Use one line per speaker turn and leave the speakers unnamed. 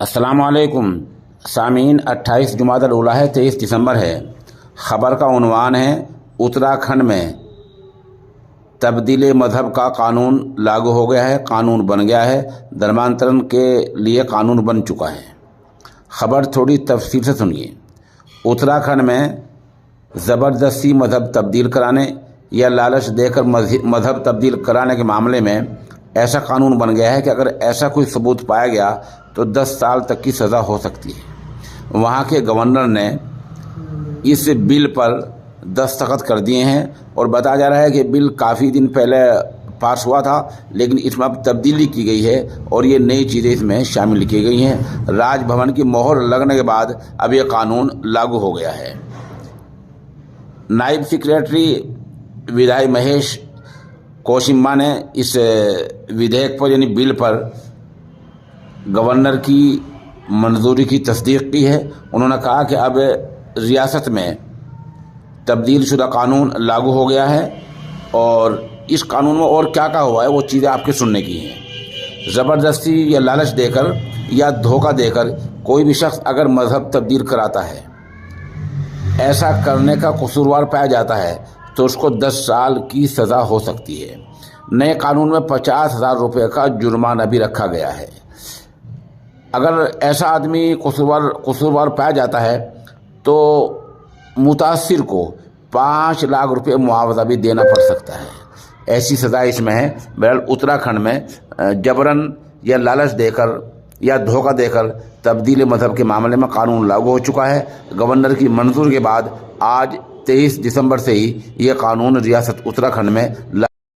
अस्सलाम वालेकुम सामीन। 28 जुमादल उला है, 23 दिसंबर है। ख़बर का उन्वान है उत्तराखंड में तब्दील मजहब का कानून लागू हो गया है, कानून बन गया है, धर्मांतरण के लिए कानून बन चुका है। ख़बर थोड़ी तफसील से सुनिए। उत्तराखंड में ज़बरदस्ती मजहब तब्दील कराने या लालच देकर मजहब तब्दील कराने के मामले में ऐसा कानून बन गया है कि अगर ऐसा कोई सबूत पाया गया तो 10 साल तक की सज़ा हो सकती है। वहाँ के गवर्नर ने इस बिल पर दस्तखत कर दिए हैं और बताया जा रहा है कि बिल काफ़ी दिन पहले पास हुआ था, लेकिन इसमें अब तब्दीली की गई है और ये नई चीज़ें इसमें शामिल की गई हैं। राजभवन की मोहर लगने के बाद अब ये कानून लागू हो गया है। नायब सेक्रेटरी विधायक महेश कोशिम्मा ने इस विधेयक पर यानी बिल पर गवर्नर की मंजूरी की तस्दीक की है। उन्होंने कहा कि अब रियासत में तब्दील शुदा कानून लागू हो गया है और इस कानून में और क्या क्या हुआ है वो चीज़ें आपके सुनने की हैं। ज़बरदस्ती या लालच देकर या धोखा देकर कोई भी शख्स अगर मजहब तब्दील कराता है, ऐसा करने का कसूरवार पाया जाता है तो उसको 10 साल की सज़ा हो सकती है। नए कानून में 50,000 रुपये का जुर्माना भी रखा गया है। अगर ऐसा आदमी कसूरवार पाया जाता है तो मुतासिर को 5 लाख रुपये मुआवजा भी देना पड़ सकता है। ऐसी सज़ा इसमें है। बहरहाल उत्तराखंड में जबरन या लालच देकर या धोखा देकर तब्दील मजहब के मामले में कानून लागू हो चुका है। गवर्नर की मंजूरी के बाद आज 23 दिसंबर से ही ये कानून रियासत उत्तराखंड में